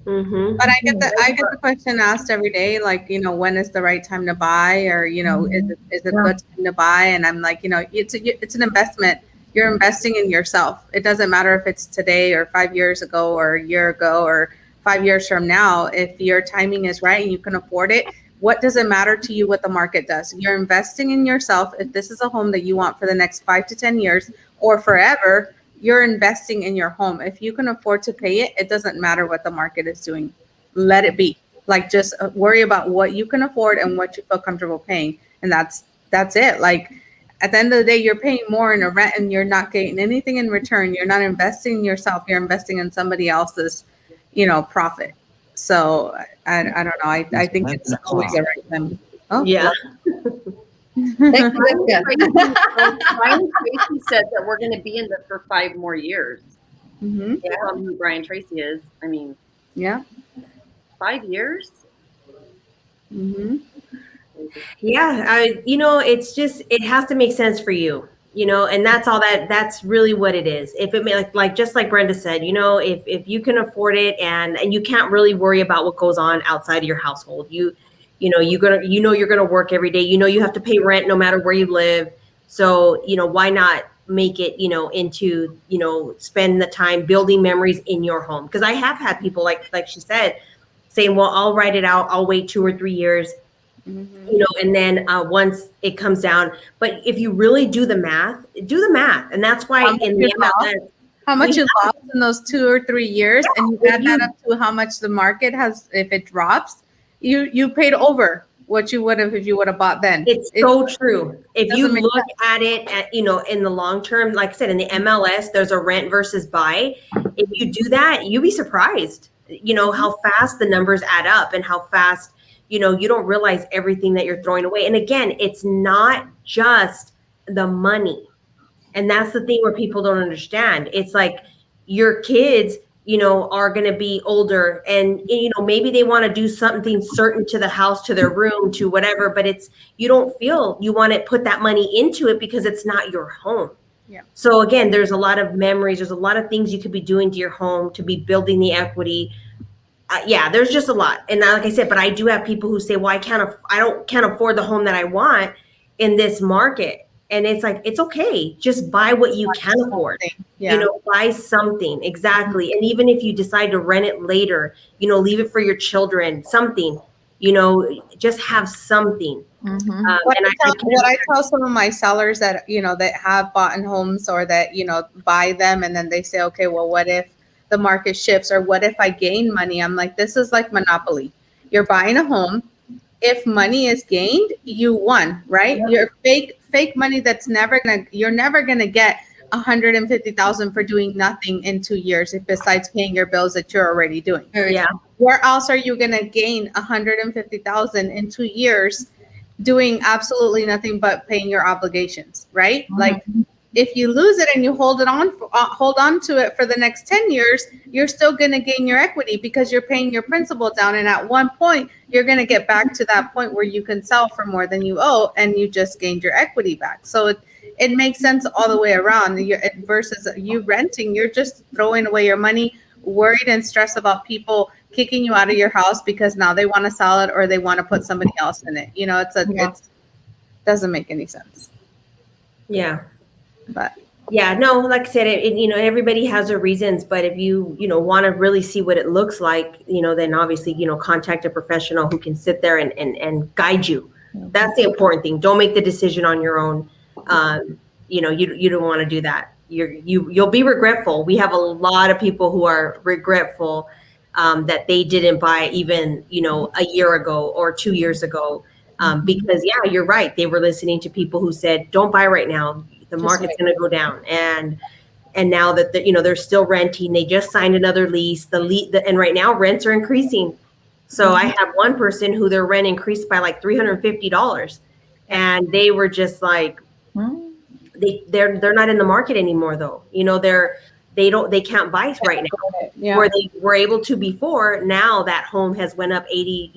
Mm-hmm. But I get the question asked every day, like, you know, when is the right time to buy, or, you know, is it a good time to buy? And I'm like, you know, it's an investment. You're investing in yourself. It doesn't matter if it's today or 5 years ago or a year ago or 5 years from now. If your timing is right and you can afford it, what does it matter to you what the market does? You're investing in yourself. If this is a home that you want for the next 5 to 10 years or forever, you're investing in your home. If you can afford to pay it, it doesn't matter what the market is doing. Let it be. Like, just worry about what you can afford and what you feel comfortable paying. And that's it. Like, at the end of the day, you're paying more in a rent and you're not getting anything in return. You're not investing in yourself. You're investing in somebody else's, you know, profit. So I don't know. I think it's always the right time. Oh, Yeah. Thank you, Jessica. Ryan Tracy said that we're going to be in this for 5 more years. Mm-hmm. You tell me who Brian Tracy is. I mean, Yeah. 5 years. Mm-hmm. Yeah, it's just it has to make sense for you, and that's all that's really what it is. If it like just like Brenda said, if you can afford it and you can't really worry about what goes on outside of your household, you're gonna work every day. You have to pay rent no matter where you live. So, why not make it, into, spend the time building memories in your home? Because I have had people like she said, saying, well, I'll write it out, I'll wait 2 or 3 years. Mm-hmm. And then once it comes down, but if you really do the math, and that's why in the MLS, How much you lost in those 2 or 3 years, and you add that up to how much the market has. If it drops, you paid over what you would have if you would have bought then. it's so true. If you doesn't make look at it at, in the long term, like I said, in the MLS, there's a rent versus buy. If you do that, you'll be surprised, how fast the numbers add up and how fast, you don't realize everything that you're throwing away. And again, it's not just the money. And that's the thing where people don't understand. It's like your kids, are going to be older and, maybe they want to do something certain to the house, to their room, to whatever, but you don't feel you want to put that money into it because it's not your home. Yeah. So again, there's a lot of memories. There's a lot of things you could be doing to your home to be building the equity. There's just a lot. And like I said, but I do have people who say, well, I can't afford the home that I want in this market. And it's like, it's okay. Just buy what you can afford, Yeah. Buy something. Exactly. And even if you decide to rent it later, leave it for your children, something, just have something. Mm-hmm. What I tell some of my sellers that, that have bought in homes or that, buy them and then they say, okay, well, what if the market shifts or what if I gain money? I'm like, this is like Monopoly. You're buying a home. If money is gained, you won, right? Yep. Your fake money you're never gonna get 150,000 for doing nothing in 2 years, if besides paying your bills that you're already doing. Yeah. Where else are you gonna gain 150,000 in 2 years doing absolutely nothing but paying your obligations, right? Mm-hmm. Like if you lose it and you hold on to it for the next 10 years, you're still going to gain your equity because you're paying your principal down. And at one point, you're going to get back to that point where you can sell for more than you owe and you just gained your equity back. So it makes sense all the way around. Versus you renting, you're just throwing away your money, worried and stressed about people kicking you out of your house because now they want to sell it or they want to put somebody else in it. It doesn't make any sense. Yeah. But yeah, no, like I said, everybody has their reasons, but if you, want to really see what it looks like, then obviously, contact a professional who can sit there and guide you. That's the important thing. Don't make the decision on your own. You don't want to do that. You'll be regretful. We have a lot of people who are regretful that they didn't buy even, a year ago or 2 years ago. Because you're right. They were listening to people who said, don't buy right now. The market's going to go down. And now that they're still renting, they just signed another lease, and right now rents are increasing. So I have one person who their rent increased by like $350. And they were just like, they're not in the market anymore though. They can't buy right now where they were able to before. Now that home has went up $80,000.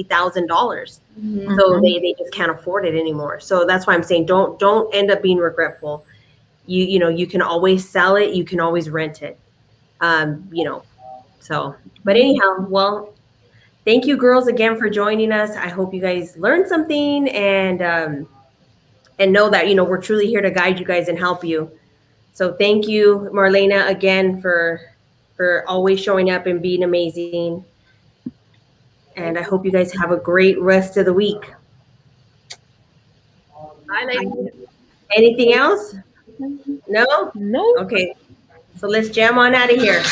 mm-hmm. So they just can't afford it anymore. So that's why I'm saying don't end up being regretful. You can always sell it. You can always rent it. So, but anyhow, well, thank you girls again for joining us. I hope you guys learned something and know that, we're truly here to guide you guys and help you. So thank you, Marlena, again for always showing up and being amazing. And I hope you guys have a great rest of the week. Bye, ladies. Anything else? No? No. Okay. So let's jam on out of here.